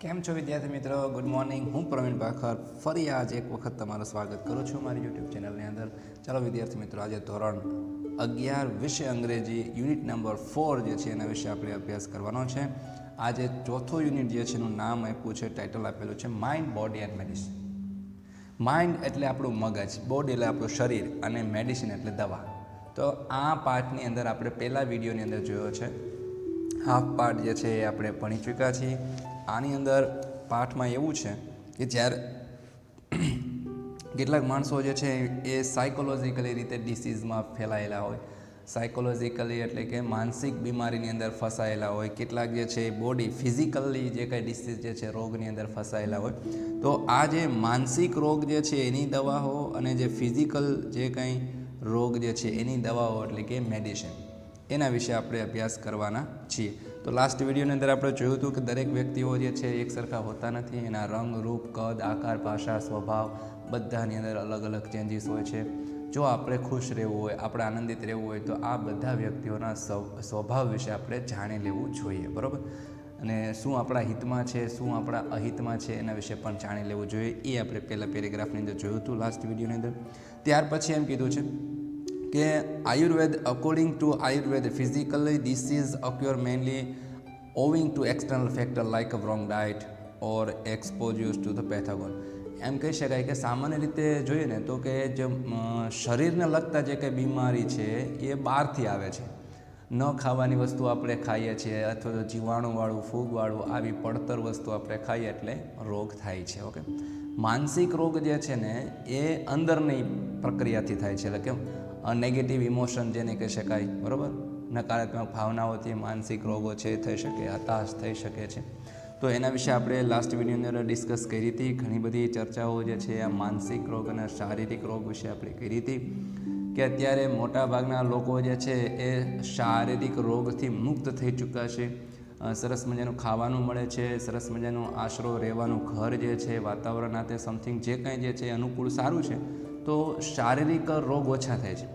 કેમ છો વિદ્યાર્થી મિત્રો? Good morning. હું પ્રવીણ ભાખર ફરી આજ એક વખત તમારું સ્વાગત કરું છું મારી યુટ્યુબ ચેનલની અંદર. ચાલો વિદ્યાર્થી મિત્રો, આજે ધોરણ 11 વિષય અંગ્રેજી યુનિટ નંબર 4 જે છે એના વિશે આપણે અભ્યાસ કરવાનો છે. આજે ચોથો યુનિટ જે છે એનું નામ આપ્યું છે, ટાઇટલ આપેલું છે mind, body and medicine. Mind એટલે આપણું મગજ, બોડી એટલે આપણું શરીર અને મેડિસિન એટલે દવા. તો આ પાઠની અંદર આપણે પહેલા વિડીયોની અંદર જોયો છે. હાફ પાર્ટ જે છે એ આપણે ભણી ચૂક્યા છીએ. આની અંદર પાઠમાં એવું છે કે જ્યારે કેટલાક માણસો જે છે એ સાયકોલોજીકલી રીતે ડિસીઝમાં ફેલાયેલા હોય, સાયકોલોજીકલી એટલે કે માનસિક બીમારીની અંદર ફસાયેલા હોય, કેટલાક જે છે બોડી ફિઝિકલી જે કંઈ ડિસીઝ જે છે રોગની અંદર ફસાયેલા હોય. તો આ જે માનસિક રોગ જે છે એની દવાઓ અને જે ફિઝિકલ જે કંઈ રોગ જે છે એની દવાઓ એટલે કે મેડિસિન, એના વિશે આપણે અભ્યાસ કરવાના છીએ. તો લાસ્ટ વિડીયોની અંદર આપણે જોયું હતું કે દરેક વ્યક્તિઓ જે છે એક સરખા હોતા નથી. એના રંગ, રૂપ, કદ, આકાર, ભાષા, સ્વભાવ બધાની અંદર અલગ અલગ ચેન્જીસ હોય છે. જો આપણે ખુશ રહેવું હોય, આપણે આનંદિત રહેવું હોય તો આ બધા વ્યક્તિઓના સ્વભાવ વિશે આપણે જાણી લેવું જોઈએ, બરાબર. અને શું આપણા હિતમાં છે, શું આપણા અહિતમાં છે, એના વિશે પણ જાણી લેવું જોઈએ. એ આપણે પહેલાં પેરેગ્રાફની અંદર જોયું હતું લાસ્ટ વિડીયોની અંદર. ત્યાર પછી એમ કીધું છે કે Ayurveda, according to Ayurveda, physically disease occur mainly owing to external factor like a wrong diet or exposure to the pathogen. એમ કહી શકાય કે સામાન્ય રીતે જોઈએ ને તો કે જે શરીરને લગતા જે કંઈ બીમારી છે એ બહારથી આવે છે. ન ખાવાની વસ્તુ આપણે ખાઈએ છીએ અથવા તો જીવાણુવાળું, ફૂગવાળું આવી પડતર વસ્તુ આપણે ખાઈએ એટલે રોગ થાય છે. ઓકે, માનસિક રોગ જે છે ને એ અંદરની પ્રક્રિયાથી થાય છે. એટલે કે નેગેટિવ ઇમોશન જેને કહી શકાય, બરાબર. નકારાત્મક ભાવનાઓથી માનસિક રોગો છે થઈ શકે, હતાશ થઈ શકે છે. તો એના વિશે આપણે લાસ્ટ વિડીયોની અંદર ડિસ્કસ કરી હતી. ઘણી બધી ચર્ચાઓ જે છે આ માનસિક રોગ અને શારીરિક રોગ વિશે આપણે કરી હતી કે અત્યારે મોટાભાગના લોકો જે છે એ શારીરિક રોગથી મુક્ત થઈ ચૂક્યા છે. સરસ મજાનું ખાવાનું મળે છે, સરસ મજાનું આશરો રહેવાનું ઘર જે છે, વાતાવરણ આ તે સમથિંગ જે કંઈ જે છે અનુકૂળ સારું છે, તો શારીરિક રોગ ઓછા થાય છે.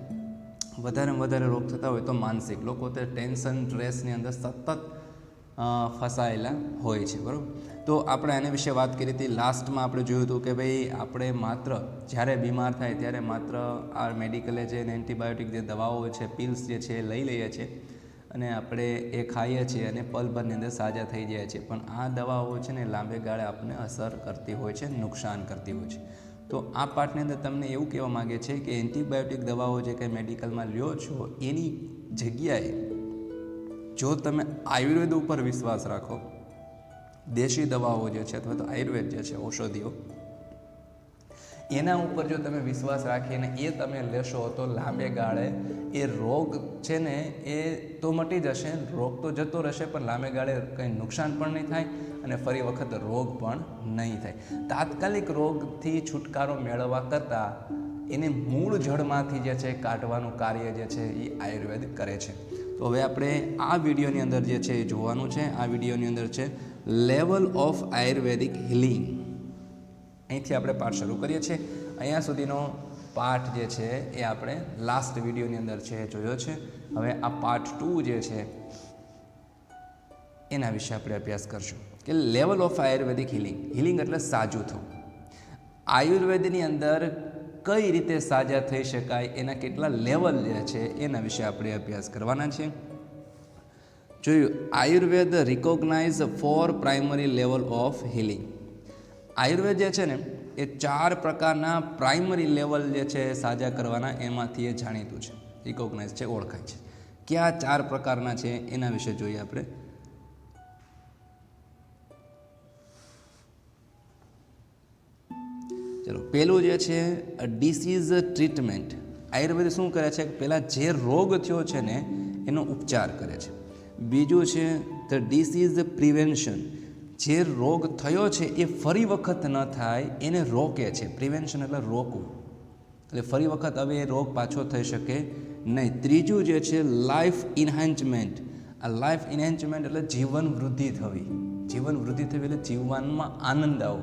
વધારે વધારે રોગ થતા હોય તો માનસિક. લોકો તે ટેન્શન, સ્ટ્રેસની અંદર સતત ફસાયેલા હોય છે, બરાબર. તો આપણે આના વિશે વાત કરી હતી. લાસ્ટમાં આપણે જોયું હતું કે ભાઈ આપણે માત્ર જ્યારે બીમાર થાય ત્યારે માત્ર આ મેડિકલે જે એન્ટીબાયોટિક જે દવાઓ છે, પિલ્સ જે છે એ લઈ લઈએ છીએ અને આપણે એ ખાઈએ છીએ અને પલભરની અંદર સાજા થઈ જાય છે. પણ આ દવાઓ છે ને લાંબે ગાળે આપણને અસર કરતી હોય છે, નુકસાન કરતી હોય છે. તો આ પાઠની અંદર તમને એવું કહેવા માગે છે કે એન્ટીબાયોટિક દવાઓ જે કંઈ મેડિકલમાં લ્યો છો એની જગ્યાએ જો તમે આયુર્વેદ ઉપર વિશ્વાસ રાખો, દેશી દવાઓ જે છે અથવા તો આયુર્વેદ જે છે, ઔષધિઓ, એના ઉપર જો તમે વિશ્વાસ રાખીને એ તમે લેશો તો લાંબે ગાળે એ રોગ છે ને એ તો મટી જશે, રોગ તો જતો રહેશે, પણ લાંબે ગાળે કંઈ નુકસાન પણ નહીં થાય અને ફરી વખત રોગ પણ નહીં થાય. તાત્કાલિક રોગથી છુટકારો મેળવવા કરતાં એને મૂળ જડમાંથી જે છે કાઢવાનું કાર્ય જે છે એ આયુર્વેદ કરે છે. તો હવે આપણે આ વિડીયોની અંદર જે છે એ જોવાનું છે. આ વિડીયોની અંદર છે લેવલ ઓફ આયુર્વેદિક હિલિંગ. અહીંથી આપણે પાઠ શરૂ કરીએ છીએ. અહીંયા સુધીનો પાઠ જે છે એ આપણે લાસ્ટ વિડીયોની અંદર છે એ જોયો છે. હવે આ પાર્ટ 2 જે છે એના વિશે આપણે અભ્યાસ કરશું કે level of Ayurvedic healing. Healing એટલે સાજું થવું. આયુર્વેદની અંદર કઈ રીતે સાજા થઈ શકાય, એના કેટલા લેવલ જે છે એના વિશે આપણે અભ્યાસ કરવાના છે. જોયું, Ayurveda recognise 4 primary level of healing. Ayurveda જે છે ને એ 4 પ્રકારના પ્રાઇમરી લેવલ જે છે સાજા કરવાના એમાંથી એ જાણીતું છે, રિકોગ્નાઇઝ છે, ઓળખાય છે. કયા 4 પ્રકારના છે એના વિશે જોઈએ આપણે. ચલો, પહેલું જે છે ડિસીઝ ટ્રીટમેન્ટ. આયુર્વેદ શું કરે છે કે પહેલાં જે રોગ થયો છે ને એનો ઉપચાર કરે છે. બીજું છે ધ ડિસીઝ પ્રિવેન્શન. જે રોગ થયો છે એ ફરી વખત ન થાય એને રોકે છે. પ્રિવેન્શન એટલે રોકવું, એટલે ફરી વખત હવે એ રોગ પાછો થઈ શકે નહીં. ત્રીજું જે છે લાઈફ ઇન્હેન્ચમેન્ટ. આ લાઈફ ઇન્હેન્ચમેન્ટ એટલે જીવન વૃદ્ધિ થવી. જીવન વૃદ્ધિ થવી એટલે જીવનમાં આનંદ આવો.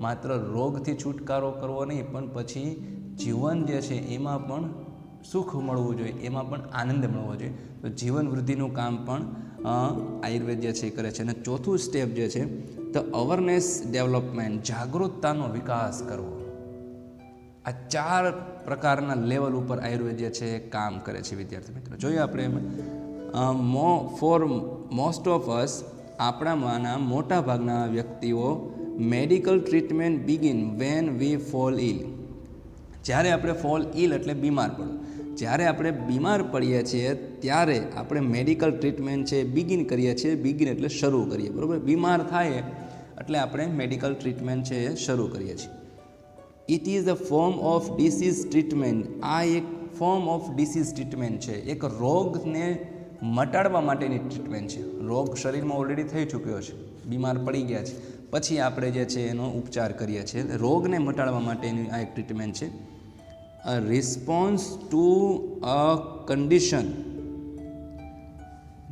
માત્ર રોગથી છુટકારો કરવો નહીં, પણ પછી જીવન જે છે એમાં પણ સુખ મળવું જોઈએ, એમાં પણ આનંદ મળવો જોઈએ. તો જીવન વૃદ્ધિનું કામ પણ આયુર્વેદ જે છે એ કરે છે. અને ચોથું સ્ટેપ જે છે તો અવેરનેસ ડેવલપમેન્ટ, જાગૃતતાનો વિકાસ કરવો. આ 4 પ્રકારના લેવલ ઉપર આયુર્વેદ જે છે એ કામ કરે છે. વિદ્યાર્થી મિત્રો, જોઈએ આપણે ફોર મોસ્ટ ઓફ અસ, આપણામાંના મોટા ભાગના વ્યક્તિઓ, medical treatment begin when we fall ill. જ્યારે આપણે ફોલ ઇલ એટલે બીમાર પડવું, જ્યારે આપણે બીમાર પડીએ છીએ ત્યારે આપણે મેડિકલ ટ્રીટમેન્ટ છે બિગિન કરીએ છીએ. બિગિન એટલે શરૂ કરીએ, બરાબર. બીમાર થાય એટલે આપણે મેડિકલ ટ્રીટમેન્ટ છે એ શરૂ કરીએ છીએ. It is a form of disease treatment. આ એક ફોર્મ ઓફ ડિસીઝ ટ્રીટમેન્ટ છે, એક રોગને મટાડવા માટેની ટ્રીટમેન્ટ છે. રોગ શરીરમાં ઓલરેડી થઈ ચૂક્યો છે, બીમાર પડી ગયા છે, પછી આપણે જે છે એનો ઉપચાર કરીએ છીએ. રોગને મટાડવા માટેની આ એક ટ્રીટમેન્ટ છે. A response to a condition,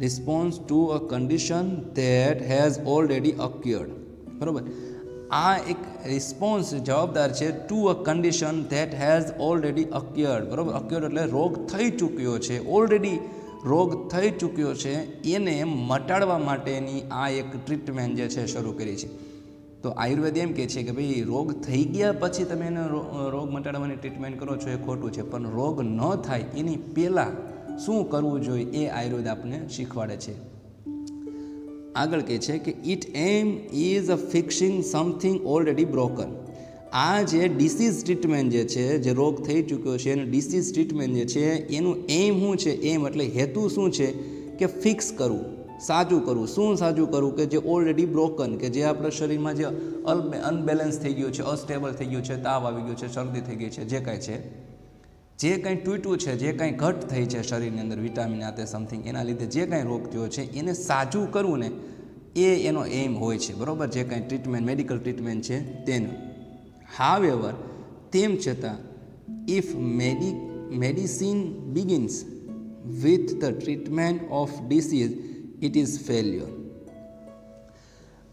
response to a condition that has already occurred, બરાબર. આ એક રિસ્પોન્સ જવાબદાર છે to a condition that has already occurred, બરાબર. અક્યુર્ડ એટલે રોગ થઈ ચૂક્યો છે, ઓલરેડી રોગ થઈ ચૂક્યો છે, એને મટાડવા માટેની આ એક ટ્રીટમેન્ટ જે છે શરૂ કરી છે. તો આયુર્વેદ એમ કહે છે કે ભાઈ રોગ થઈ ગયા પછી તમે એને રોગ મટાડવાની ટ્રીટમેન્ટ કરો છો એ ખોટું છે, પણ રોગ ન થાય એની પહેલાં શું કરવું જોઈએ એ આયુર્વેદ આપણને શીખવાડે છે. આગળ કહે છે કે it aim is a fixing something already broken. આ જે ડિસીઝ ટ્રીટમેન્ટ જે છે, જે રોગ થઈ ચૂક્યો છે એનું ડિસીઝ ટ્રીટમેન્ટ જે છે એનું એમ શું છે? એમ એટલે હેતુ શું છે? કે ફિક્સ કરવું, સાજું કરવું. શું સાજું કરવું? કે જે ઓલરેડી બ્રોકન, કે જે આપણા શરીરમાં જે અનબેલેન્સ થઈ ગયું છે, અસ્ટેબલ થઈ ગયું છે, તાવ આવી ગયો છે, શરદી થઈ ગઈ છે, જે કાંઈ છે, જે કાંઈ તૂટ્યું છે, જે કાંઈ ઘટ થઈ છે શરીરની અંદર, વિટામિન આ તે સમથિંગ, એના લીધે જે કાંઈ રોગ થયો છે એને સાજું કરવું ને એ એનો એમ હોય છે, બરાબર. જે કાંઈ ટ્રીટમેન્ટ, મેડિકલ ટ્રીટમેન્ટ છે તેનું. હાવેવર, તેમ છતાં, if medicine begins with the treatment of disease it is failure.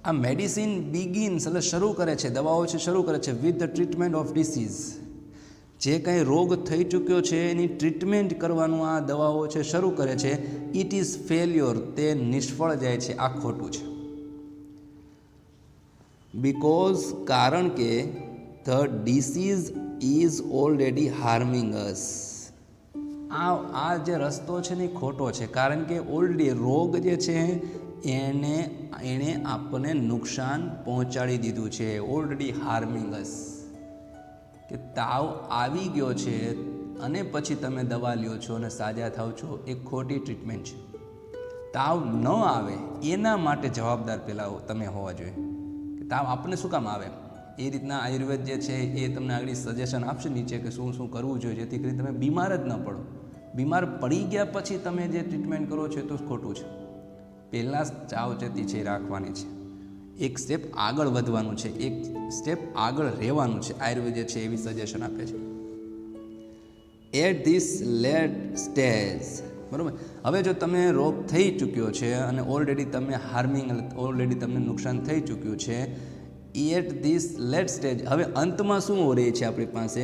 આ મેડિસિન બિગિન્સ એટલે શરૂ કરે છે, દવાઓ છે શરૂ કરે છે, with the treatment of disease. જે કાંઈ રોગ થઈ ચૂક્યો છે એની ટ્રીટમેન્ટ કરવાનું આ દવાઓ છે શરૂ કરે છે. ઇટ ઇઝ ફેલ્યોર, તે નિષ્ફળ જાય છે, આ ખોટું છે. બિકોઝ, કારણ કે ધ ડિસીઝ ઇઝ ઓલરેડી હાર્મિંગ અસ. આ જે રસ્તો છે ને એ ખોટો છે, કારણ કે ઓલરેડી રોગ જે છે એણે આપણને નુકસાન પહોંચાડી દીધું છે. ઓલરેડી હાર્મિંગ અસ, કે તાવ આવી ગયો છે અને પછી તમે દવા લ્યો છો અને સાજા થાવ છો, એ ખોટી ટ્રીટમેન્ટ છે. તાવ ન આવે એના માટે જવાબદાર પહેલાં તમે હોવા જોઈએ. કે તાવ આપણને શું કામ આવે, એ રીતના આયુર્વેદ જે છે એ તમને આગળ સજેશન આપશે નીચે કે શું શું કરવું જોઈએ, જેથી કરીને તમે બીમાર જ ન પડો. બીમાર પડી ગયા પછી તમે જે ટ્રીટમેન્ટ કરો છો એ તો ખોટું છે. પહેલાં સાવચેતી છે એ રાખવાની છે, એક સ્ટેપ આગળ વધવાનું છે, એક સ્ટેપ આગળ રહેવાનું છે. આયુર્વેદ જે છે એવી સજેશન આપે છે. એટ ધીસ લેટ સ્ટેજ, બરાબર. હવે જો તમે રોગ થઈ ચૂક્યો છે અને ઓલરેડી તમે હાર્મિંગ, ઓલરેડી તમને નુકસાન થઈ ચૂક્યું છે, એટ ધીસ લેટ સ્ટેજ, હવે અંતમાં શું રહે છે આપણી પાસે?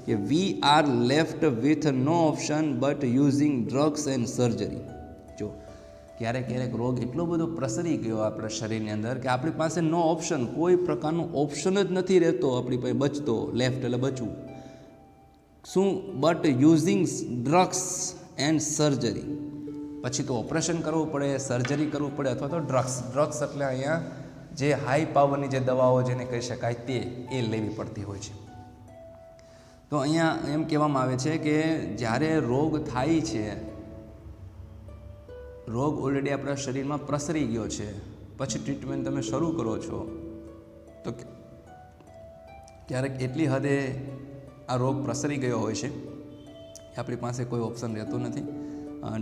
કે we are left with no option but using drugs and surgery. જો ક્યારેક રોગ એટલો બધો પ્રસરી ગયો આપણા શરીરની અંદર કે આપણી પાસે નો ઓપ્શન, કોઈ પ્રકારનો ઓપ્શન જ નથી રહેતો આપણી પાસે બચતો. લેફ્ટ એટલે બચવું. શું? But using drugs and surgery. પછી તો ઓપરેશન કરવું પડે, સર્જરી કરવું પડે, અથવા તો ડ્રગ્સ એટલે અહીંયા જે હાઈ પાવરની જે દવાઓ જેને કહી શકાય તે એ લેવી પડતી હોય છે. તો અહીંયા એમ કહેવામાં આવે છે કે જ્યારે રોગ થાય છે, રોગ ઓલરેડી આપણા શરીરમાં પ્રસરી ગયો છે, પછી ટ્રીટમેન્ટ તમે શરૂ કરો છો તો ક્યારેક એટલી હદે આ રોગ પ્રસરી ગયો હોય છે આપણી પાસે કોઈ ઓપ્શન રહેતો નથી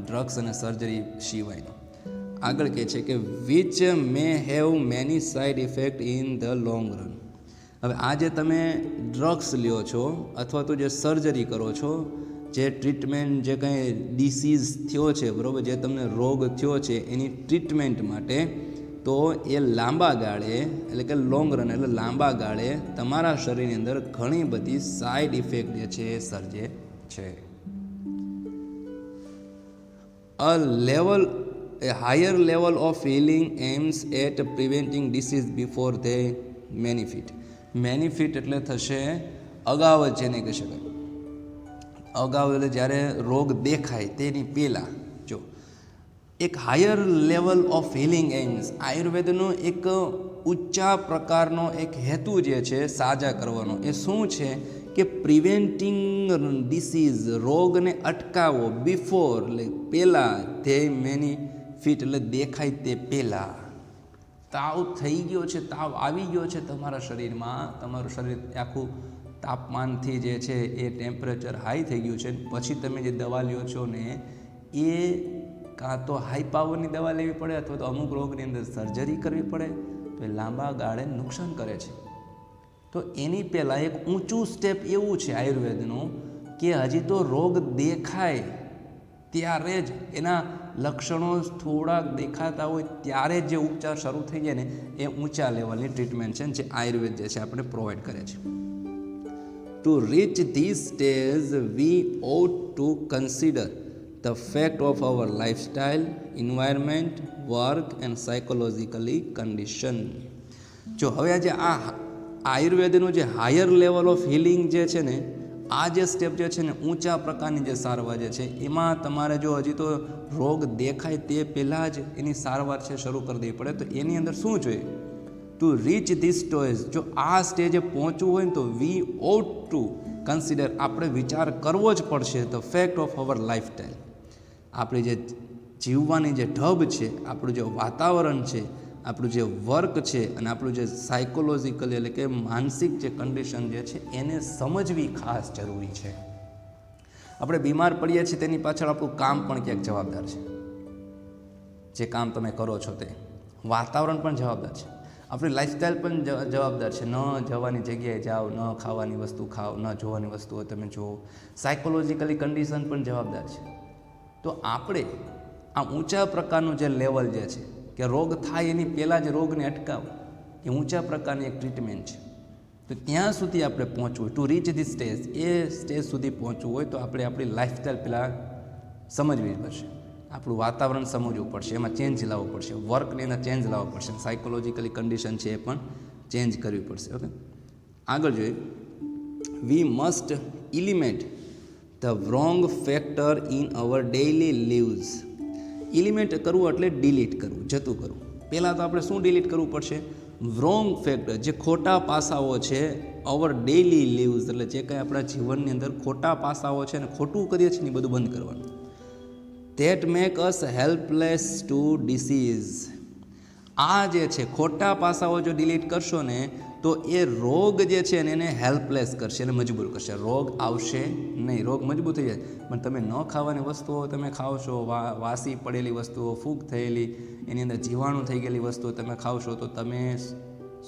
ડ્રગ્સ અને સર્જરી સિવાયનો. આગળ કહે છે કે which may have many side effect in the long run. હવે આ જે તમે ડ્રગ્સ લ્યો છો અથવા તો જે સર્જરી કરો છો, જે ટ્રીટમેન્ટ, જે કંઈ ડિસીઝ થયો છે, બરાબર, જે તમને રોગ થયો છે એની ટ્રીટમેન્ટ માટે, તો એ લાંબા ગાળે એટલે કે લોંગ રન એટલે લાંબા ગાળે તમારા શરીરની અંદર ઘણી બધી સાઇડ ઇફેક્ટ જે છે એ સર્જે છે. A higher level of healing aims at preventing disease before they manifest. Manifest એટલે થશે અગાઉ જ જેને કહી શકાય. અગાઉ એટલે જ્યારે રોગ દેખાય તેની પહેલાં. જો એક higher level of healing aims, આયુર્વેદનો એક ઊંચા પ્રકારનો એક હેતુ જે છે સાજા કરવાનો, એ શું છે કે પ્રિવેન્ટિંગ ડિસીઝ, રોગને અટકાવો, બિફોર એટલે પહેલાં, ધે મેનિફિટ એટલે દેખાય તે પહેલાં. તાવ થઈ ગયો છે, તાવ આવી ગયો છે તમારા શરીરમાં, તમારું શરીર આખું તાપમાનથી જે છે એ ટેમ્પરેચર હાઈ થઈ ગયું છે, પછી તમે જે દવા લ્યો છો ને એ કાં તો હાઈ પાવરની દવા લેવી પડે અથવા તો અમુક રોગની અંદર સર્જરી કરવી પડે, તો એ લાંબા ગાળે નુકસાન કરે છે. તો એની પહેલાં એક ઊંચું સ્ટેપ એવું છે આયુર્વેદનું કે હજી તો રોગ દેખાય ત્યારે જ, એના લક્ષણો થોડાક દેખાતા હોય ત્યારે જ જે ઉપચાર શરૂ થઈ જાય ને એ ઊંચા લેવલની ટ્રીટમેન્ટ છે જે આયુર્વેદ જે છે આપણે પ્રોવાઈડ કરે છે. To reach this stage, we ought to consider the fact of our lifestyle, environment, work and psychologically condition. જો હવે આજે આ આયુર્વેદનું જે હાયર લેવલ ઓફ હિલિંગ જે છે ને, આ જે સ્ટેપ જે છે ને ઊંચા પ્રકારની જે સારવાર જે છે, એમાં તમારે જો હજી તો રોગ દેખાય તે પહેલાં જ એની સારવાર છે શરૂ કરી દેવી પડે. તો એની અંદર શું જોઈએ? ટુ રીચ ધીસ સ્ટેજ, જો આ સ્ટેજે પહોંચવું હોય ને તો વી ઓટ ટુ કન્સિડર, આપણે વિચાર કરવો જ પડશે the fact of our lifestyle, આપણી જે જીવવાની જે ઢબ છે, આપણું જે વાતાવરણ છે, આપણું જે વર્ક છે અને આપણું જે સાયકોલોજીકલ એટલે કે માનસિક જે કન્ડિશન જે છે એને સમજવી ખાસ જરૂરી છે. આપણે બીમાર પડીએ છીએ તેની પાછળ આપણું કામ પણ ક્યાંક જવાબદાર છે, જે કામ તમે કરો છો તે, વાતાવરણ પણ જવાબદાર છે, આપણી લાઈફસ્ટાઈલ પણ જવાબદાર છે. ન જવાની જગ્યાએ જાઓ, ન ખાવાની વસ્તુ ખાઓ, ન જોવાની વસ્તુઓ તમે જુઓ, સાયકોલોજીકલી કન્ડિશન પણ જવાબદાર છે. તો આપણે આ ઊંચા પ્રકારનું જે લેવલ જે છે કે રોગ થાય એની પહેલાં જ રોગને અટકાવો, એ ઊંચા પ્રકારની એક ટ્રીટમેન્ટ છે. તો ત્યાં સુધી આપણે પહોંચવું, to reach the stage, A stage સુધી પહોંચવું હોય તો આપણે આપણી લાઈફસ્ટાઈલ પહેલાં સમજવી પડશે, આપણું વાતાવરણ સમજવું પડશે, એમાં ચેન્જ લાવવો પડશે, વર્કની અંદર ચેન્જ લાવવો પડશે, સાયકોલોજીકલી કન્ડિશન છે એ પણ ચેન્જ કરવી પડશે. ઓકે, આગળ જોઈએ. We must eliminate the wrong factor in our daily lives. Eliminate કરવું એટલે ડિલીટ કરવું, જતું કરવું. પહેલાં તો આપણે શું ડિલીટ કરવું પડશે? રોંગ ફેક્ટર, જે ખોટા પાસાઓ છે, અવર ડેઇલી લીવ્સ એટલે જે કંઈ આપણા જીવનની અંદર ખોટા પાસાઓ છે ને ખોટું કરીએ છીએ ને એ બધું બંધ કરવાનું. That make us helpless to disease. આ જે છે ખોટા પાસાઓ જો ડિલીટ કરશો ને તો એ રોગ જે છે ને એને હેલ્પલેસ કરશે, એને મજબૂર કરશે. રોગ આવશે નહીં, રોગ મજબૂત થઈ જાય. પણ તમે ન ખાવાની વસ્તુઓ તમે ખાઓ છો, વાસી પડેલી વસ્તુઓ, ફૂગ થયેલી, એની અંદર જીવાણું થઈ ગયેલી વસ્તુઓ તમે ખાઓ છો તો તમે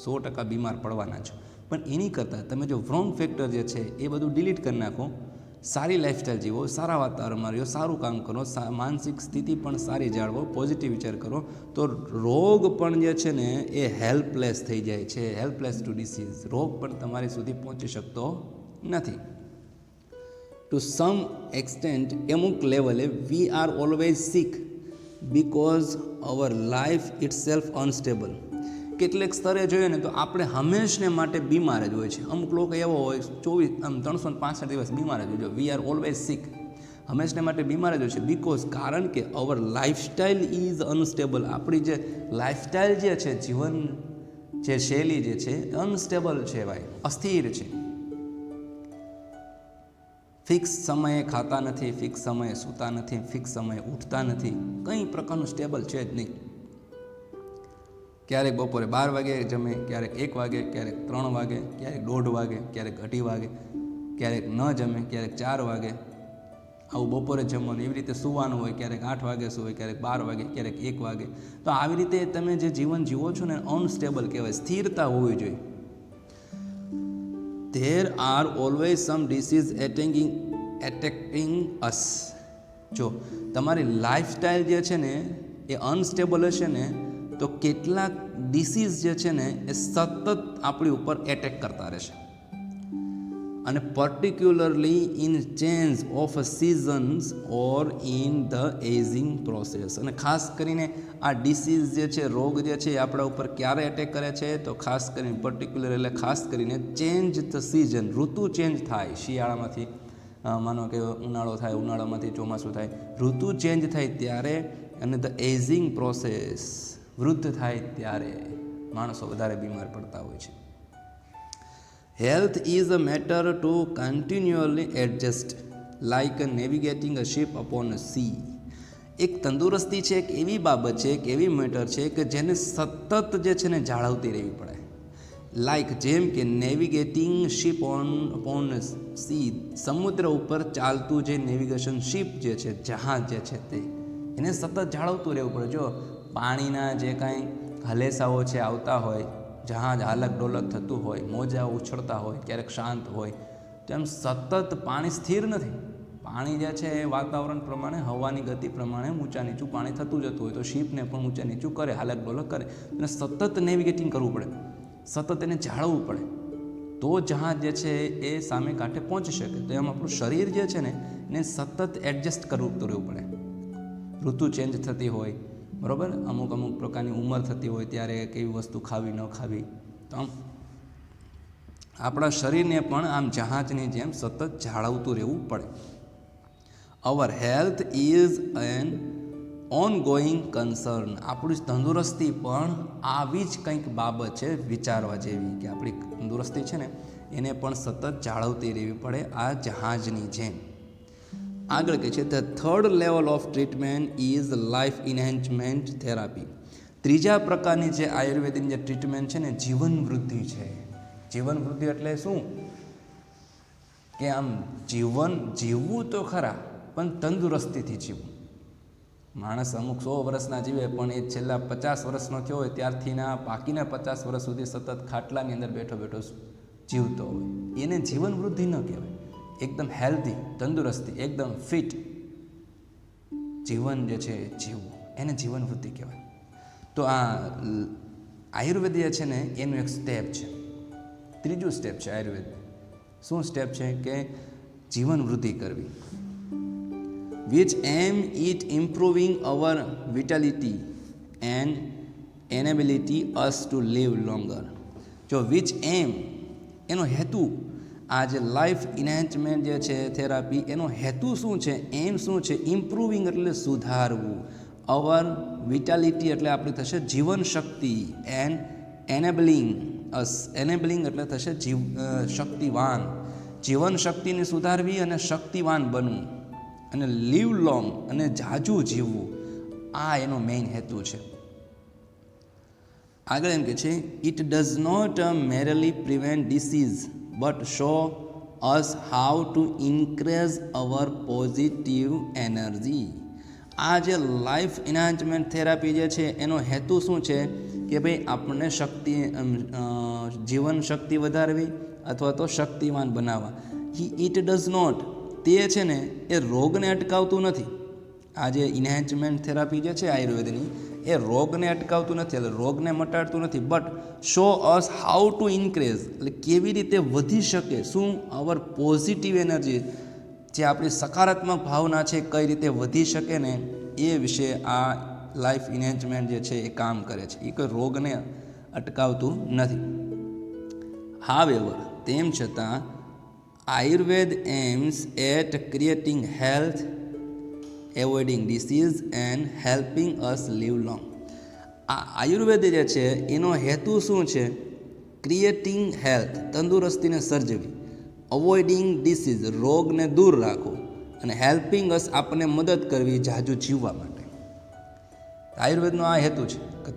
100% બીમાર પડવાના છો. પણ એની કરતાં તમે જો રોંગ ફેક્ટર જે છે એ બધું ડિલીટ કરી નાખો, સારી લાઈફસ્ટાઈલ જીવો, સારા વાતાવરણમાં રહ્યો, સારું કામ કરો, માનસિક સ્થિતિ પણ સારી જાળવો, પોઝિટિવ વિચાર કરો, તો રોગ પણ જે છે ને એ હેલ્પલેસ થઈ જાય છે, હેલ્પલેસ ટુ ડિસીઝ. રોગ પણ તમારી સુધી પહોંચી શકતો નથી. ટુ સમ એક્સટેન્ટ, અમુક લેવલે we are always sick because our life itself unstable. કેટલેક સ્તરે જોઈએ ને તો આપણે હંમેશને માટે બીમાર જ હોય છે. અમુક લોકો એવો હોય 365 દિવસ બીમાર જ હોય. વી આર ઓલવેઝ સિક, હંમેશને માટે બીમાર જ હોય છે. બિકોઝ, કારણ કે અવર લાઈફસ્ટાઈલ ઇઝ અનસ્ટેબલ, આપણી જે લાઈફસ્ટાઈલ જે છે, જીવન જે શૈલી જે છે અનસ્ટેબલ છે, ભાઈ અસ્થિર છે. ફિક્સ સમયે ખાતા નથી, ફિક્સ સમયે સૂતા નથી, ફિક્સ સમયે ઉઠતા નથી, કંઈ પ્રકારનું સ્ટેબલ છે જ નહીં. ક્યારેક બપોરે 12 વાગે જમે, ક્યારેક 1 વાગે, ક્યારેક 3 વાગે, ક્યારેક 1:30 વાગે, ક્યારેક 2:30 વાગે, ક્યારેક ન જમે, ક્યારેક 4 વાગે, આવું બપોરે જમવાનું. એવી રીતે સૂવાનું હોય, ક્યારેક 8 વાગે સૂવે, ક્યારેક 12 વાગે, ક્યારેક 1 વાગે. તો આવી રીતે તમે જે જીવન જીવો છો ને અનસ્ટેબલ કહેવાય, સ્થિરતા હોવી જોઈએ. There are always some disease attacking us. જો તમારી લાઈફસ્ટાઈલ જે છે ને એ અનસ્ટેબલ હશે ને તો કેટલાક ડિસીઝ જે છે ને એ સતત આપણી ઉપર એટેક કરતા રહેશે. અને particularly in change of seasons or in the એઝિંગ process. અને ખાસ કરીને આ ડિસીઝ જે છે, રોગ જે છે, એ આપણા ઉપર ક્યારે એટેક કરે છે તો ખાસ કરીને પર્ટિક્યુલર એટલે ખાસ કરીને ચેન્જ ધ સિઝન, ઋતુ ચેન્જ થાય, શિયાળામાંથી માનો કે ઉનાળો થાય, ઉનાળામાંથી ચોમાસું થાય, ઋતુ ચેન્જ થાય ત્યારે, અને ધ એઝિંગ પ્રોસેસ, વૃદ્ધ થાય ત્યારે માણસો વધારે બીમાર પડતા હોય છે. Health is a matter to continually adjust like navigating a ship upon a sea. એક તંદુરસ્તી છે, એક એવી બાબત છે, એક એવી મેટર છે કે જેને સતત જે છે ને જાળવતી રહેવી પડે. લાઇક જેમ કે નેવિગેટિંગ શિપ અપોન સી, સમુદ્ર ઉપર ચાલતું જે નેવિગેશન શિપ જે છે, જહાજ જે છે તે એને સતત જાળવતું રહેવું પડે. જો પાણીના જે કાંઈ હલેસાઓ છે આવતા હોય, જહાજ હાલક ડોલક થતું હોય, મોજા ઉછળતા હોય, ક્યારેક શાંત હોય, તેમ સતત પાણી સ્થિર નથી. પાણી જે છે એ વાતાવરણ પ્રમાણે, હવાની ગતિ પ્રમાણે ઊંચા નીચું પાણી થતું જતું હોય, તો શિપને પણ ઊંચા નીચું કરે, હાલક ડોલક કરે, અને સતત નેવિગેટિંગ કરવું પડે, સતત એને જાળવવું પડે, તો જહાજ જે છે એ સામે કાંઠે પહોંચી શકે. તો એમ આપણું શરીર જે છે ને એને સતત એડજસ્ટ કરવું રહેવું પડે. ઋતુ ચેન્જ થતી હોય, બરાબર, અમુક પ્રકારની ઉંમર થતી હોય ત્યારે કેવી વસ્તુ ખાવી ન ખાવી, તો આમ આપણા શરીરને પણ આમ જહાજની જેમ સતત જાળવતું રહેવું પડે. અવર health is an ongoing concern. આપણી તંદુરસ્તી પણ આવી જ કંઈક બાબત છે વિચારવા જેવી, કે આપણી તંદુરસ્તી છે ને એને પણ સતત જાળવતી રહેવી પડે આ જહાજની જેમ. આગળ કહે છે the third level of treatment is life enhancement therapy. ત્રીજા પ્રકારની જે આયુર્વેદની જે ટ્રીટમેન્ટ છે ને જીવન વૃદ્ધિ છે. જીવન વૃદ્ધિ એટલે શું? કે આમ જીવન જીવવું તો ખરા, પણ તંદુરસ્તીથી જીવવું. માણસ અમુક 100 વર્ષના જીવે, પણ એ છેલ્લા 50 વર્ષનો થયો હોય ત્યારથીના બાકીના 50 વર્ષ સુધી સતત ખાટલાની અંદર બેઠો બેઠો જીવતો હોય, એને જીવન વૃદ્ધિ ન કહેવાય. એકદમ હેલ્ધી, તંદુરસ્તી, એકદમ ફિટ જીવન જે છે જીવવું, એને જીવન વૃદ્ધિ કહેવાય. તો આ આયુર્વેદ જે છે ને એનું એક સ્ટેપ છે, ત્રીજું સ્ટેપ છે આયુર્વેદ. શું સ્ટેપ છે? કે જીવન વૃદ્ધિ કરવી. which aim at improving our vitality and enability us to live longer. જો which aim, એનો હેતુ, આ જે લાઈફ ઇન્હેન્ચમેન્ટ જે છે થેરાપી, એનો હેતુ શું છે? એમ શું છે? ઇમ્પ્રુવિંગ એટલે સુધારવું, અવર વિટાલિટી એટલે આપણી થશે જીવન શક્તિ, એન્ડ એનેબલિંગ અસ, એનેબલિંગ એટલે થશે શક્તિવાન, જીવન શક્તિને સુધારવી અને શક્તિવાન બનવું, અને લીવ લોંગ અને જાજુ જીવવું, આ એનો મેઇન હેતુ છે. આગળ એમ કે છે it does not merely prevent disease but show us how to increase our positive energy. આ જે લાઈફ ઇન્હાન્ચમેન્ટ થેરાપી જે છે એનો હેતુ શું છે? કે ભાઈ આપણને શક્તિ, જીવન શક્તિ વધારવી અથવા તો શક્તિવાન બનાવવા. ઇટ ડઝ નોટ, તે છે ને એ રોગને અટકાવતું નથી. આ જે ઇન્હેન્ચમેન્ટ થેરાપી જે છે આયુર્વેદની, એ રોગને અટકાવતું નથી, એટલે રોગને મટાડતું નથી, but show us how to increase, એટલે કેવી રીતે વધી શકે શું? અવર પોઝિટિવ એનર્જી, જે આપણી સકારાત્મક ભાવના છે કઈ રીતે વધી શકે ને એ વિશે આ લાઈફ ઇન્હેન્ચમેન્ટ જે છે એ કામ કરે છે. એ કોઈ રોગને અટકાવતું નથી. હાવેવર, તેમ છતાં Ayurveda aims at creating health, avoiding disease and helping us live long. આ આયુર્વેદ જે છે એનો હેતુ શું છે? ક્રિએટિંગ હેલ્થ, તંદુરસ્તીને સર્જવી, અવોઇડિંગ ડિસીઝ, રોગને દૂર રાખવો, અને હેલ્પિંગ અસ, આપણને મદદ કરવી જાજુ જીવવા માટે. આયુર્વેદનો આ હેતુ છે કે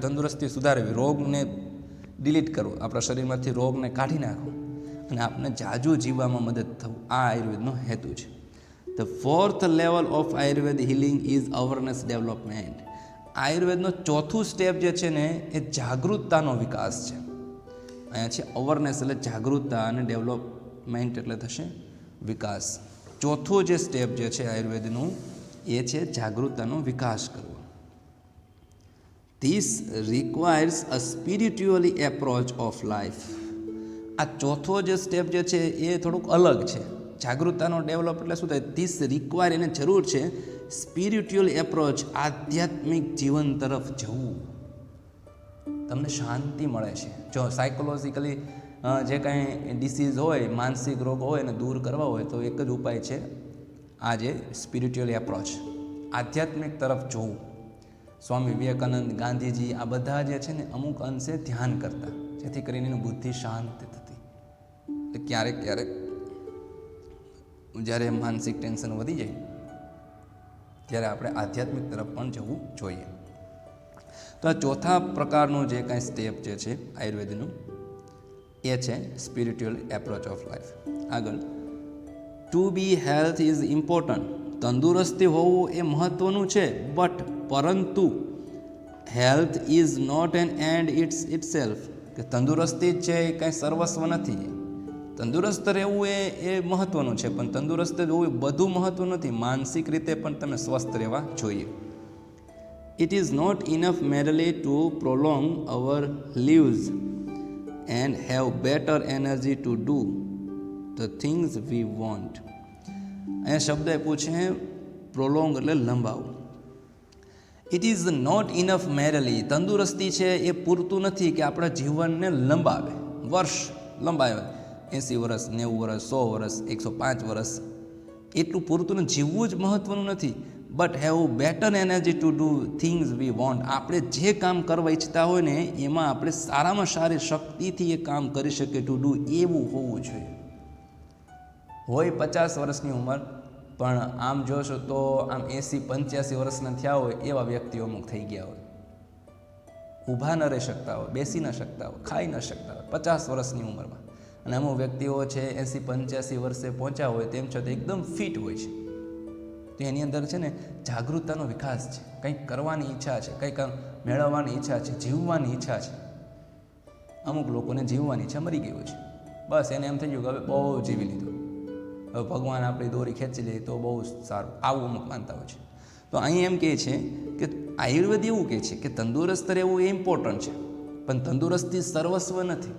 તંદુરસ્તી સુધારવી, રોગને ડિલીટ કરવો, આપણા શરીરમાંથી રોગને કાઢી નાખવો, અને આપણે જાજુ જીવવામાં મદદ થવું, આ આયુર્વેદનો હેતુ છે. The fourth level of Ayurveda healing is awareness development. આયુર્વેદનો ચોથું સ્ટેપ જે છે ને એ જાગૃતતાનો વિકાસ છે. અહીંયા છે અવેરનેસ એટલે જાગૃતતા, અને ડેવલપમેન્ટ એટલે થશે વિકાસ. ચોથું જે સ્ટેપ જે છે આયુર્વેદનું એ છે જાગૃતતાનો વિકાસ કરવો. This requires a spiritually approach of life. આ ચોથો જે સ્ટેપ જે છે એ થોડુંક અલગ છે. જાગૃતતાનો ડેવલપ એટલે શું થાય? ધીસ રિક્વાયર, એને જરૂર છે સ્પિરિચ્યુઅલ એપ્રોચ, આધ્યાત્મિક જીવન તરફ જવું. તમને શાંતિ મળે છે. જો સાયકોલોજીકલી જે કાંઈ ડિસીઝ હોય, માનસિક રોગ હોય એને દૂર કરવા હોય તો એક જ ઉપાય છે આ જે સ્પિરિચ્યુઅલ એપ્રોચ, આધ્યાત્મિક તરફ જોવું. સ્વામી વિવેકાનંદ, ગાંધીજી આ બધા જે છે ને અમુક અંશે ધ્યાન કરતા, જેથી કરીને એની બુદ્ધિ શાંત થતી. એટલે ક્યારેક ક્યારેક જ્યારે માનસિક ટેન્શન વધી જાય ત્યારે આપણે આધ્યાત્મિક તરફ પણ જવું જોઈએ. તો આ ચોથા પ્રકારનું જે કાંઈ સ્ટેપ જે છે આયુર્વેદનું એ છે સ્પિરિચ્યુઅલ એપ્રોચ ઓફ લાઈફ. આગળ, to be health is important, તંદુરસ્તી હોવું એ મહત્ત્વનું છે, પરંતુ health is not an end itself, કે તંદુરસ્તી જ છે એ કાંઈ સર્વસ્વ નથી. તંદુરસ્ત રહેવું એ મહત્ત્વનું છે, પણ તંદુરસ્ત હોવું એ બધું મહત્ત્વનું નથી. માનસિક રીતે પણ તમે સ્વસ્થ રહેવા જોઈએ. It is not enough merely to prolong our lives and have better energy to do the things we want. અહીંયા શબ્દ આપ્યું છે પ્રોલોંગ એટલે લંબાવું. It is not enough merely, તંદુરસ્તી છે એ પૂરતું નથી કે આપણા જીવનને લંબાવે, વર્ષ લંબાવે, 80 વર્ષ, 90 વર્ષ, 100 વર્ષ, 105 વર્ષ, એટલું પૂરતું ને જીવવું જ મહત્ત્વનું નથી. But have better energy to do things we want, આપણે જે કામ કરવા ઈચ્છતા હોય ને એમાં આપણે સારામાં સારી શક્તિથી એ કામ કરી શકીએ, ટુ ડુ એવું હોવું જોઈએ. હોય 50 વર્ષની ઉંમર, પણ આમ જોશો તો આમ 80-85 વર્ષના થયા હોય એવા વ્યક્તિઓ અમુક થઈ ગયા હોય. ઊભા ન રહી શકતા હોય, બેસી ન શકતા હોય, ખાઈ ન શકતા હોય 50 વર્ષની ઉંમરમાં. અને અમુક વ્યક્તિઓ છે 80-85 વર્ષે પહોંચ્યા હોય તેમ છતાં એકદમ ફિટ હોય છે. તો એની અંદર છે ને જાગૃતતાનો વિકાસ છે, કંઈક કરવાની ઈચ્છા છે, કંઈક મેળવવાની ઈચ્છા છે, જીવવાની ઈચ્છા છે. અમુક લોકોને જીવવાની ઈચ્છા મરી ગઈ હોય છે. બસ એને એમ થઈ ગયું કે હવે બહુ જીવી લીધું, હવે ભગવાન આપણી દોરી ખેંચી લે તો બહુ સારું, આવું અમુક માનતા હોય છે. તો અહીં એમ કહે છે કે આયુર્વેદ એવું કહે છે કે તંદુરસ્ત રહેવું એ ઇમ્પોર્ટન્ટ છે, પણ તંદુરસ્તી સર્વસ્વ નથી.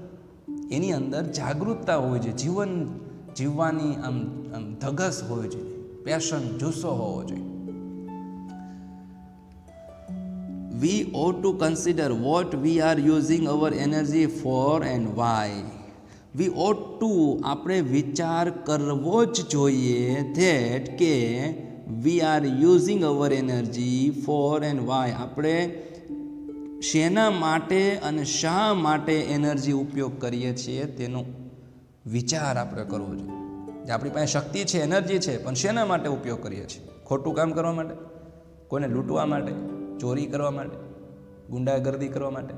એની અંદર જાગૃતતા હોવી જોઈએ, જીવન જીવવાની આમ ધગસ હોવી જોઈએ, પેશન, જુસ્સો હોવો જોઈએ. વી ought to consider what we are using our energy for and why. V ought to, આપણે વિચાર કરવો જ જોઈએ that કે we are using our energy for and why, આપણે શેના માટે અને શા માટે એનર્જી ઉપયોગ કરીએ છીએ તેનો વિચાર આપણે કરવો જોઈએ. જે આપણી પાસે શક્તિ છે, એનર્જી છે, પણ શેના માટે ઉપયોગ કરીએ છીએ? ખોટું કામ કરવા માટે, કોઈને લૂંટવા માટે, ચોરી કરવા માટે, ગુંડાગર્દી કરવા માટે?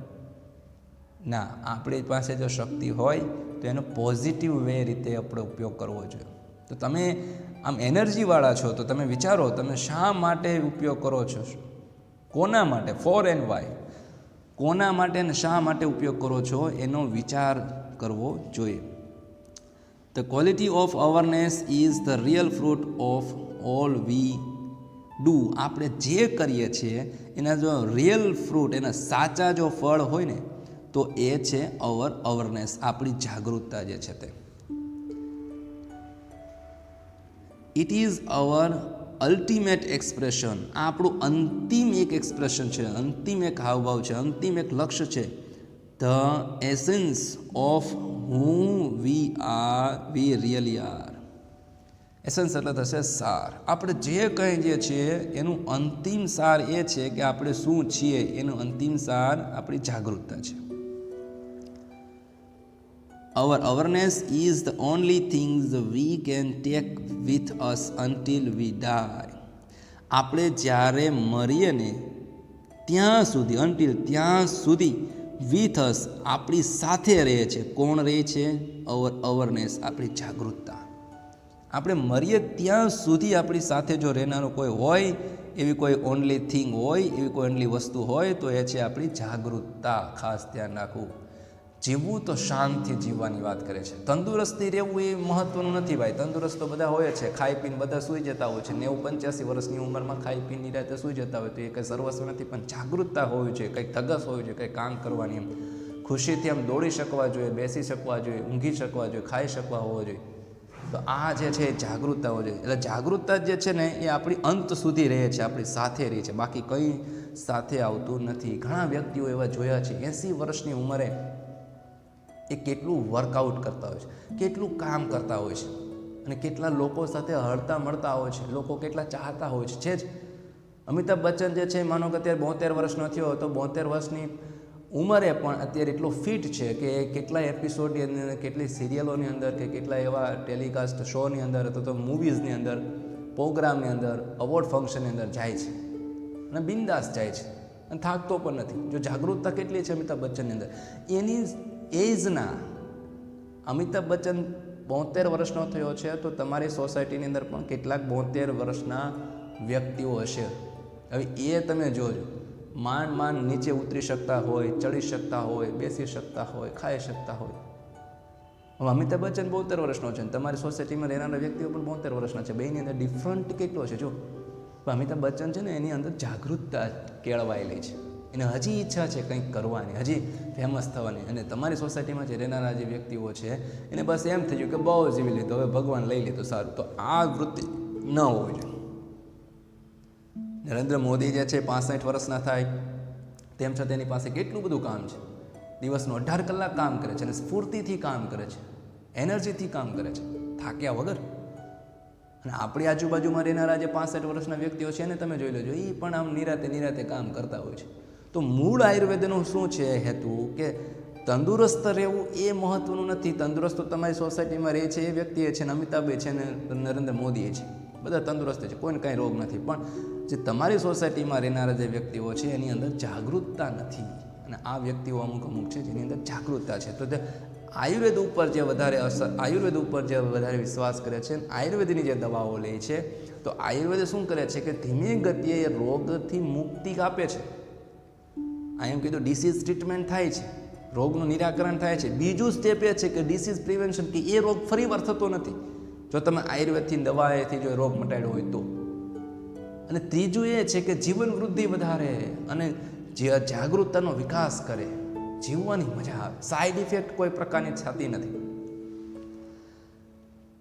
ના, આપણી પાસે જો શક્તિ હોય તો એનો પોઝિટિવ વે રીતે આપણે ઉપયોગ કરવો જોઈએ. તો તમે આમ એનર્જીવાળા છો તો તમે વિચારો તમે શા માટે ઉપયોગ કરો છો, કોના માટે, ફોર એન્ડ વાય, કોના માટે અને શા માટે ઉપયોગ કરો છો એનો વિચાર કરવો જોઈએ. The quality of awareness is the real fruit of all we do. આપણે જે કરીએ છીએ એના જો રિયલ ફ્રૂટ, એના સાચા જો ફળ હોય ને તો એ છે અવરનેસ, આપણી જાગૃતતા જે છે તે. It is hour ultimate expression, આ આપણું અંતિમ એક એક્સપ્રેશન છે, અંતિમ એક હાવભાવ છે, અંતિમ એક લક્ષ્ય છે. The essence of who we really are. Essence એટલે થશે સાર. આપણે જે કંઈ જે છીએ એનું અંતિમ સાર એ છે કે આપણે શું છીએ, એનું અંતિમ સાર આપણી જાગૃતતા છે. Our awareness is the only things we can take with us until we die. આપણે જ્યારે મરીએ ને ત્યાં સુધી, until ત્યાં સુધી, with us આપણી સાથે રહે છે. કોણ રહે છે? અવરનેસ, આપણી જાગૃતતા. આપણે મરીએ ત્યાં સુધી આપણી સાથે જો રહેનારો કોઈ હોય, એવી કોઈ ઓનલી થિંગ હોય, એવી કોઈ ઓનલી વસ્તુ હોય તો એ છે આપણી જાગૃતતા. ખાસ ધ્યાન રાખવું. જીવવું તો શાંતિથી જીવવાની વાત કરે છે. તંદુરસ્તી રહેવું એ મહત્વનું નથી ભાઈ. તંદુરસ્ત તો બધા હોય છે, ખાઈ પીને બધા સૂઈ જતા હોય છે, 90-85 વર્ષની ઉંમરમાં ખાઈ પીને રાતે સૂઈ જતા હોય તો એ કંઈ સર્વસ્વ નથી, પણ જાગૃતતા હોવી જોઈએ, કંઈક ધગસ હોવી જોઈએ, કંઈક કામ કરવાની. એમ ખુશીથી આમ દોડી શકવા જોઈએ, બેસી શકવા જોઈએ, ઊંઘી શકવા જોઈએ, ખાઈ શકવા હોવો જોઈએ. તો આ જે છે એ જાગૃતતા હોવી જોઈએ. એટલે જાગૃતતા જે છે ને એ આપણી અંત સુધી રહે છે, આપણી સાથે રહે છે, બાકી કંઈ સાથે આવતું નથી. ઘણા વ્યક્તિઓ એવા જોયા છે 80 વર્ષની ઉંમરે એ કેટલું વર્કઆઉટ કરતા હોય છે, કેટલું કામ કરતા હોય છે, અને કેટલા લોકો સાથે હળતા મળતા હોય છે, લોકો કેટલા ચાહતા હોય છે. છે જ અમિતાભ બચ્ચન જે છે માનો કે અત્યારે 72 વર્ષનો થયો, તો 72 વર્ષની ઉંમરે પણ અત્યારે એટલો ફિટ છે કે કેટલા એપિસોડની અંદર, કેટલી સિરિયલોની અંદર, કે કેટલા એવા ટેલિકાસ્ટ શોની અંદર, અથવા તો મૂવીઝની અંદર, પ્રોગ્રામની અંદર, અવોર્ડ ફંક્શનની અંદર જાય છે અને બિંદાસ જાય છે અને થાકતો પણ નથી. જો જાગૃતતા કેટલી છે અમિતાભ બચ્ચનની અંદર, એની એજના અમિતાભ બચ્ચન 72 વર્ષનો થયો છે, તો તમારી સોસાયટીની અંદર પણ કેટલાક 72 વર્ષના વ્યક્તિઓ હશે. હવે એ તમે જોજો, માંડ નીચે ઉતરી શકતા હોય, ચડી શકતા હોય, બેસી શકતા હોય, ખાઈ શકતા હોય. હવે અમિતાભ બચ્ચન 72 વર્ષનો છે, તમારી સોસાયટીમાં રહેનારા વ્યક્તિઓ પણ 72 વર્ષના છે. બેની અંદર ડિફરન્ટ કેટલો છે જો. પણ અમિતાભ બચ્ચન છે ને એની અંદર જાગૃતતા કેળવાયેલી છે, એને હજી ઈચ્છા છે કંઈક કરવાની, હજી ફેમસ થવાની. અને તમારી સોસાયટીમાં જે રહેનારા જે વ્યક્તિઓ છે એને બસ એમ થઈ ગયું કે બહુ જીવી લીધું, હવે ભગવાન લઈ લીધું, સારું. તો આ વૃત્તિ ન હોવી જોઈએ. નરેન્દ્ર મોદી જે છે 65 વર્ષના થાય તેમ છતાં તેની પાસે કેટલું બધું કામ છે. દિવસનો 18 કલાક કામ કરે છે અને સ્ફૂર્તિથી કામ કરે છે, એનર્જીથી કામ કરે છે, થાક્યા વગર. અને આપણી આજુબાજુમાં રહેનારા જે 65 વર્ષના વ્યક્તિઓ છે ને તમે જોઈ લેજો, એ પણ આમ નિરાતે કામ કરતા હોય છે. તો મૂળ આયુર્વેદનું શું છે હેતુ, કે તંદુરસ્ત રહેવું એ મહત્વનું નથી. તંદુરસ્ત તો તમારી સોસાયટીમાં રહે છે એ વ્યક્તિ છે, ને અમિતાભ છે ને નરેન્દ્ર મોદી છે, બધા તંદુરસ્ત છે, કોઈને કાંઈ રોગ નથી. પણ જે તમારી સોસાયટીમાં રહેનારા જે વ્યક્તિઓ છે એની અંદર જાગૃતતા નથી, અને આ વ્યક્તિઓ અમુક છે જેની અંદર જાગૃતતા છે. તો તે આયુર્વેદ ઉપર જે વધારે અસર, આયુર્વેદ ઉપર જે વધારે વિશ્વાસ કરે છે, આયુર્વેદની જે દવાઓ લે છે, તો આયુર્વેદ શું કરે છે કે ધીમે ગતિએ એ રોગથી મુક્તિ આપે છે. આ એમ કીધું ડિસીઝ ટ્રીટમેન્ટ થાય છે, રોગનું નિરાકરણ થાય છે. બીજું સ્ટેપ એ છે કે ડિસીઝ પ્રિવેન્શન, કે એ રોગ ફરી વાર થતો નથી જો તમે આયુર્વેદથી દવાએથી જો રોગ મટાડ્યો હોય તો. અને ત્રીજું એ છે કે જીવન વૃદ્ધિ વધારે અને જે જાગૃતતાનો વિકાસ કરે, જીવવાની મજા આવે, સાઈડ ઇફેક્ટ કોઈ પ્રકારની થતી નથી.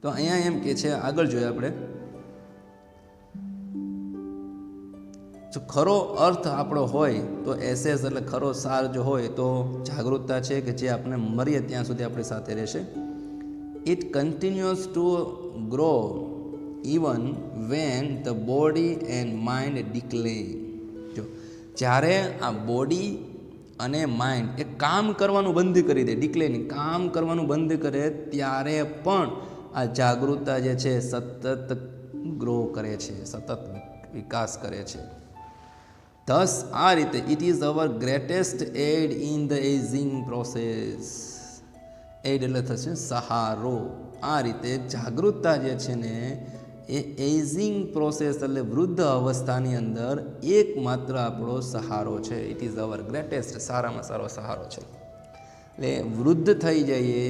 તો અહીંયા એમ કે છે, આગળ જોઈએ આપણે, જો ખરો અર્થ આપણો હોય તો એસેસ એટલે ખરો સાર જો હોય તો જાગૃતતા છે કે જે આપણે મરીએ ત્યાં સુધી આપણી સાથે રહેશે. It continuous to grow even when the body and mind decline. જો જ્યારે આ બોડી અને માઇન્ડ એ કામ કરવાનું બંધ કરી દે, ડિક્લેનિંગ, કામ કરવાનું બંધ કરે, ત્યારે પણ આ જાગૃતતા જે છે સતત ગ્રો કરે છે, સતત વિકાસ કરે છે. થસ આ રીતે it is our greatest aid in the aging process. Aid એટલે થશે સહારો. આ રીતે જાગૃતતા જે છે ને એ એજિંગ પ્રોસેસ એટલે વૃદ્ધ અવસ્થાની અંદર એકમાત્ર આપણો સહારો છે. ઇટ ઇઝ અવર ગ્રેટેસ્ટ, સારામાં સારો સહારો છે. એટલે વૃદ્ધ થઈ જઈએ,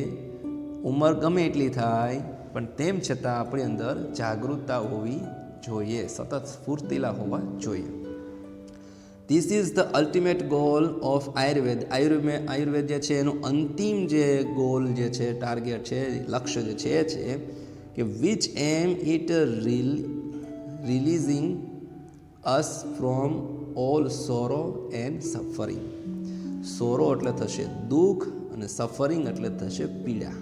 ઉંમર ગમે એટલી થાય, પણ તેમ છતાં આપણી અંદર જાગૃતતા હોવી જોઈએ, સતત સ્ફૂર્તિલા હોવા જોઈએ. This is the ultimate goal of Ayurveda. Ayurveda જે છે એનો અંતિમ જે ગોલ જે છે, ટાર્ગેટ છે, લક્ષ્ય જે છે એ છે કે which am it releasing us from all sorrow and suffering. Sorrow એટલે થશે દુઃખ, અને સફરિંગ એટલે થશે પીડા,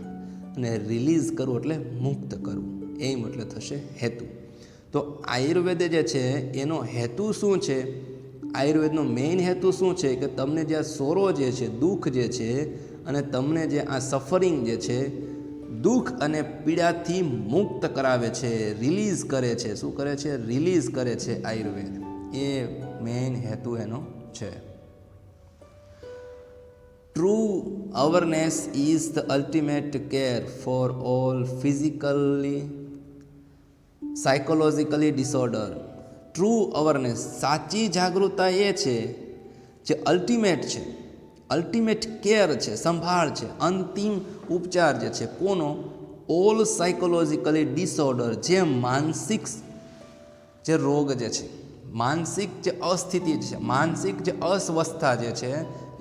અને રિલીઝ કરવું એટલે મુક્ત કરવું, એમ એટલે થશે હેતુ. તો આયુર્વેદ જે છે એનો હેતુ શું છે? આયુર્વેદનો મેઇન હેતુ શું છે કે તમને જે આ સોરો જે છે, દુઃખ જે છે, અને તમને જે આ સફરિંગ જે છે, દુઃખ અને પીડાથી મુક્ત કરાવે છે, રિલીઝ કરે છે. શું કરે છે? રિલીઝ કરે છે આયુર્વેદ. એ મેઇન હેતુ એનો છે. True awareness is the ultimate care for all physically psychologically disorder. True awareness, સાચી જાગૃતતા એ છે જે અલ્ટિમેટ છે, અલ્ટિમેટ કેર છે, સંભાળ છે, અંતિમ ઉપચાર જે છે કોનો? ઓલ સાયકોલોજીકલી ડિસઓર્ડર, જે માનસિક જે રોગ જે છે, માનસિક જે અસ્થિતિ છે, માનસિક જે અસ્વસ્થતા જે છે,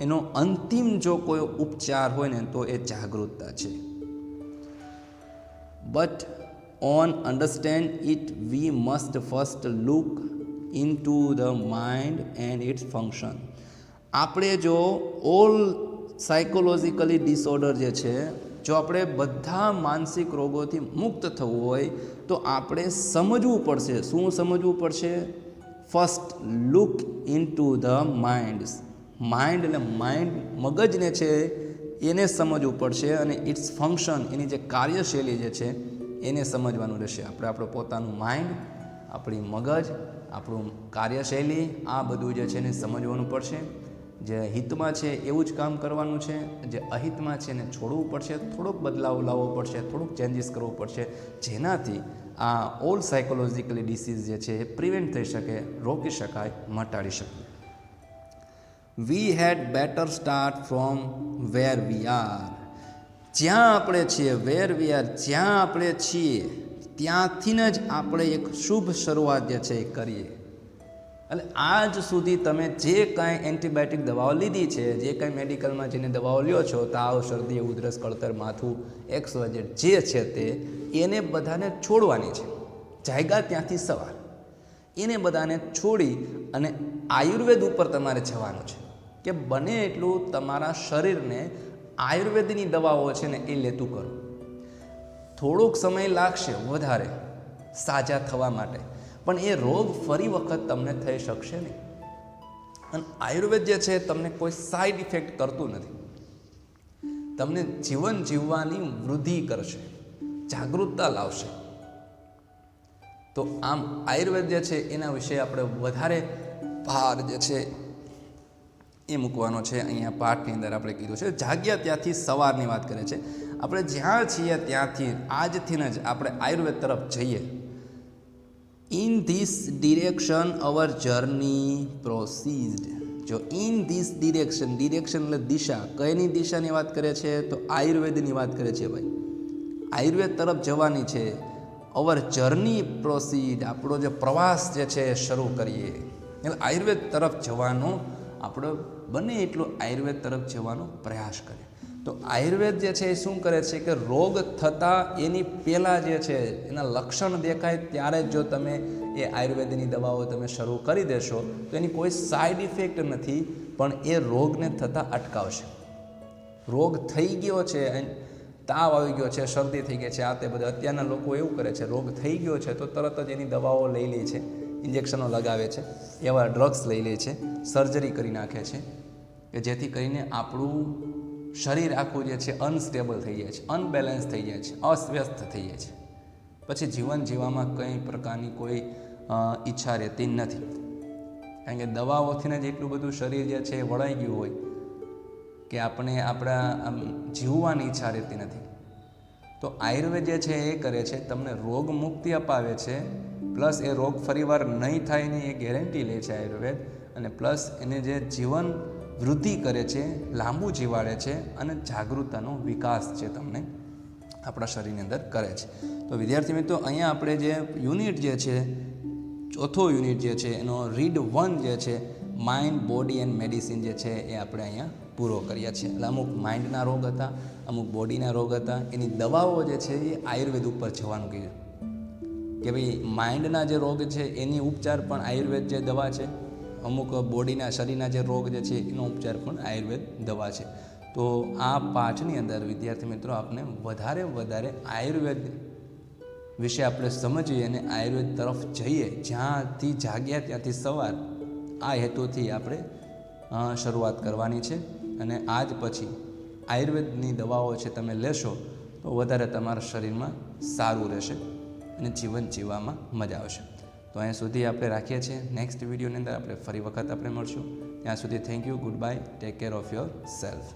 એનો અંતિમ જો કોઈ ઉપચાર હોય ને તો એ જાગૃતતા છે. But on understand it we must first look into the mind and its function. આપણે જો ઓલ સાયકોલોજીકલી ડિસઓર્ડર જે છે, જો આપણે બધા માનસિક રોગોથી મુક્ત થવું હોય તો આપણે સમજવું પડશે. શું સમજવું પડશે? First look into the minds. Mind એટલે માઇન્ડ મગજને છે એને સમજવું પડશે અને ઇટ્સ ફંક્શન એની જે કાર્યશૈલી જે છે એને સમજવાનું રહેશે. આપણે આપણું પોતાનું માઇન્ડ, આપણી મગજ, આપણું કાર્યશૈલી આ બધું જે છે એને સમજવાનું પડશે. જે હિતમાં છે એવું જ કામ કરવાનું છે, જે અહિતમાં છે એને છોડવું પડશે, થોડોક બદલાવ લાવવો પડશે, થોડુંક ચેન્જીસ કરવું પડશે, જેનાથી આ ઓલ સાયકોલોજીકલી ડિસીઝ જે છે એ પ્રિવેન્ટ થઈ શકે, રોકી શકાય, મટાડી શકીએ. We had better start from where we are. જ્યાં આપણે છીએ, વેર વી આર, જ્યાં આપણે છીએ ત્યાંથી જ આપણે એક શુભ શરૂઆત જે છે એ કરીએ. એટલે આજ સુધી તમે જે કાંઈ એન્ટીબાયોટિક દવાઓ લીધી છે, જે કાંઈ મેડિકલમાં જેને દવાઓ લ્યો છો, તાવ, શરદી, ઉધરસ, કળતર, માથું, XYZ જે છે તે એને બધાને છોડવાની છે. જાગ્યા ત્યાંથી સવાર એને બધાને છોડી અને આયુર્વેદ ઉપર તમારે જવાનું છે કે બને એટલું તમારા શરીરને આયુર્વેદની દવાઓ છે ને એ લેતું કરો. થોડોક સમય લાગશે વધારે સાજા થવા માટે, પણ એ રોગ ફરી વખત તમને થઈ શકશે નહીં. અને આયુર્વેદ જે છે તમને કોઈ સાઈડ ઇફેક્ટ કરતું નથી, તમને જીવન જીવવાની વૃદ્ધિ કરશે, જાગૃતતા લાવશે. તો આમ આયુર્વેદ જે છે એના વિશે આપણે વધારે ભાર જે છે એ મૂકવાનો છે. અહીંયા પાઠની અંદર આપણે કીધું છે જાગ્યા ત્યાંથી સવારની વાત કરે છે. આપણે જ્યાં છીએ ત્યાંથી આજથી જ આપણે આયુર્વેદ તરફ જઈએ. In this direction our journey proceed. જો ઇન ધીસ ડિરેક્શન, ડિરેક્શન એટલે દિશા, કઈની દિશાની વાત કરે છે તો આયુર્વેદની વાત કરે છે. ભાઈ આયુર્વેદ તરફ જવાની છે. અવર જર્ની પ્રોસીડ, આપણો જે પ્રવાસ જે છે એ શરૂ કરીએ. એટલે આયુર્વેદ તરફ જવાનો આપણે બને એટલું આયુર્વેદ તરફ જવાનો પ્રયાસ કરીએ. તો આયુર્વેદ જે છે એ શું કરે છે કે રોગ થતાં એની પહેલાં જે છે એના લક્ષણ દેખાય ત્યારે જો તમે એ આયુર્વેદની દવાઓ તમે શરૂ કરી દેશો તો એની કોઈ સાઈડ ઇફેક્ટ નથી, પણ એ રોગને થતાં અટકાવશે. રોગ થઈ ગયો છે, તાવ આવી ગયો છે, શરદી થઈ ગઈ છે, આ તે બધા અત્યારના લોકો એવું કરે છે, રોગ થઈ ગયો છે તો તરત જ એની દવાઓ લઈ લે છે, ઇન્જેક્શનો લગાવે છે, એવા ડ્રગ્સ લઈ લે છે, સર્જરી કરી નાખે છે કે જેથી કરીને આપણું શરીર આખું જે છે અનસ્ટેબલ થઈ જાય છે, અનબેલેન્સ થઈ જાય છે, અસ્વસ્થ થઈ જાય છે. પછી જીવન જીવવામાં કંઈ પ્રકારની કોઈ ઈચ્છા રહેતી નથી, કારણ કે દવાઓથી જ એટલું બધું શરીર જે છે એ વળાઈ ગયું હોય કે આપણે આપણા જીવવાની ઈચ્છા રહેતી નથી. તો આયુર્વેદ જે છે એ કરે છે, તમને રોગ મુક્તિ અપાવે છે, પ્લસ એ રોગ ફરીવાર નહીં થાય એની એ ગેરંટી લે છે આયુર્વેદ, અને પ્લસ એને જે જીવન વૃદ્ધિ કરે છે, લાંબુ જીવાડે છે અને જાગૃતતાનો વિકાસ છે તમને આપણા શરીરની અંદર કરે છે. તો વિદ્યાર્થી મિત્રો, અહીંયા આપણે જે યુનિટ જે છે, ચોથો યુનિટ જે છે એનો રીડ 1 જે છે માઇન્ડ, બોડી એન્ડ મેડિસિન જે છે એ આપણે અહીંયા પૂરો કર્યા છે. એટલે અમુક માઇન્ડના રોગ હતા, અમુક બોડીના રોગ હતા, એની દવાઓ જે છે એ આયુર્વેદ ઉપર જવાનું કીધું કે ભાઈ માઇન્ડના જે રોગ છે એની ઉપચાર પણ આયુર્વેદ જે દવા છે, અમુક બોડીના શરીરના જે રોગ જે છે એનો ઉપચાર પણ આયુર્વેદ દવા છે. તો આ પાઠની અંદર વિદ્યાર્થી મિત્રો આપણે વધારે આયુર્વેદ વિશે આપણે સમજીએ અને આયુર્વેદ તરફ જઈએ. જ્યાંથી જાગ્યા ત્યાંથી સવાર, આ હેતુથી આપણે શરૂઆત કરવાની છે. અને આજ પછી આયુર્વેદની દવાઓ છે તમે લેશો તો વધારે તમારા શરીરમાં સારું રહેશે અને જીવન જીવવામાં મજા આવશે. તો અહીંયા સુધી આપણે રાખીએ છીએ. નેક્સ્ટ વિડીયોની અંદર આપણે ફરી વખત આપણે મળશું. ત્યાં સુધી thank you, good bye, take care of your self.